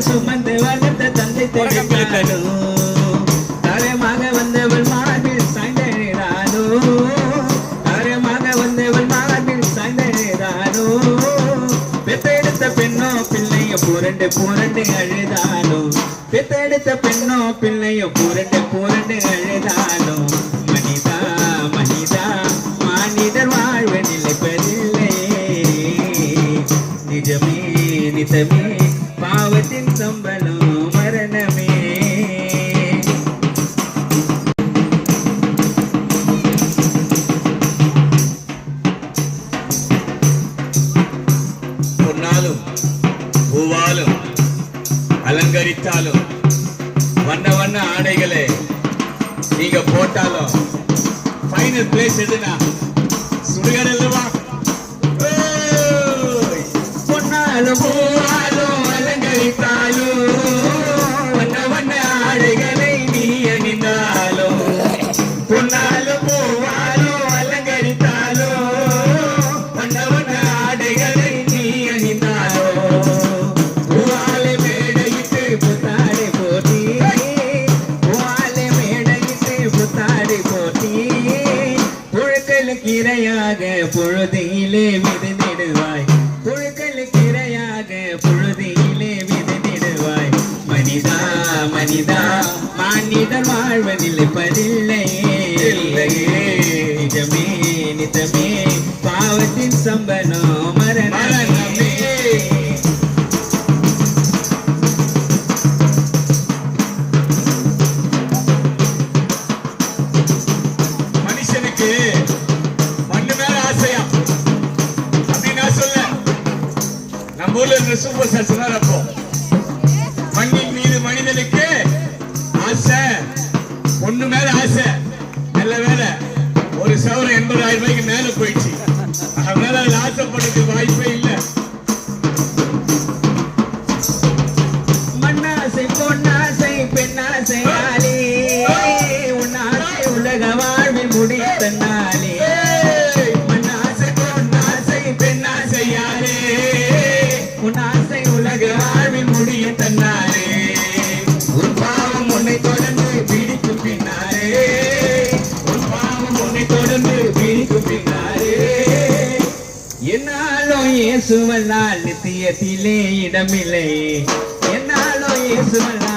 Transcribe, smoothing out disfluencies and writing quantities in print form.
சுமந்து வளர்த்த தந்தை தெரிவித்தாலோ தாரமாக வந்தவள் மார்பில் சாய்ந்தேரானோ தாரமாக வந்தவள் மார்பில் சாய்ந்தேரானோ பெத்தெடுத்த பெண்ணோ பிள்ளைய புரண்டு புரண்டு அழுதானோ பெத்தெடுத்த பெண்ணோ பிள்ளைய புரண்டு புரண்டு அழுதானோ மனிதா மனிதா மானிடர் வாழ்வு நிலைப்பதில்லை நிஜமே நிஜமே பாவத்தின் சம்பளம் மரணமே பொன்னாலும் பூவாலும் அலங்கரித்தாலும் வண்ண வண்ண ஆடைகளை நீங்க போட்டாலும் ஃபைனல் பிளேஸ் எதுனா சுடுகாடு அல்லவா பொன்னாலும் பூவாலும் அலங்கரித்தாலும் வண்ண வண்ண ஆடைகளை நீ அணிந்தாலும் பொன்னாலும் பூவாலும் அலங்கரித்தாலும் வண்ண வண்ண ஆடைகளை நீ அணிந்தாலும் பூவாலை மேடையிட்டு புத்தாடை போட்டி பூவாலை மேடையிட்டு புத்தாடை போட்டி புழுக்களுக்கு இரையாக பொழுதிலே விதைந்திடுவாய் புழுக்களுக்கு இரையாக பொழுதிலே விதைந்திடுவாய் மனிதா மனிதா மானிடர் வாழ்வதில்லை பதில்லையே நிஜமே நிஜமே பாவத்தின் சம்பளம் மரணமே மனுஷனுக்கு மண்ணு மேல ஆசையா அப்படின்னா சொல்ல நம்ம ஊர்ல இருந்த சூப்பர் ஸ்டார் சொன்னார் அப்போ மண்ணின் மீது மனிதனுக்கு ஆசை பொண்ணு மேல ஆசை நல்ல வேலை ஒரு சவரம் 80,000 ரூபாய்க்கு மேல போயிடுச்சு அதனால அதுல ஆசைப்படுறதுக்கு வாய்ப்பே இல்லை மண்ணாசை பொன்னாசை பெண்ணாசை ஆளே உன்னாசை உலக வாழ்வில் முடித்த நாளே மண்ணாசை பொன்னாசை பெண்ணாசை யாரே உன்னாசை உலக வாழ்வில் முடிய தன்னாரே உன் பாவம் உன்னை தொடர்ந்து பிடிக்கும் பின்னாரே உன் பாவம் உன்னை தொடர்ந்து பிடிக்கும் பின்னாரே என்னாலும் இயேசுவல்லால் நித்தியத்திலே இடமில்லை என்னாலும் இயேசுவல்லால்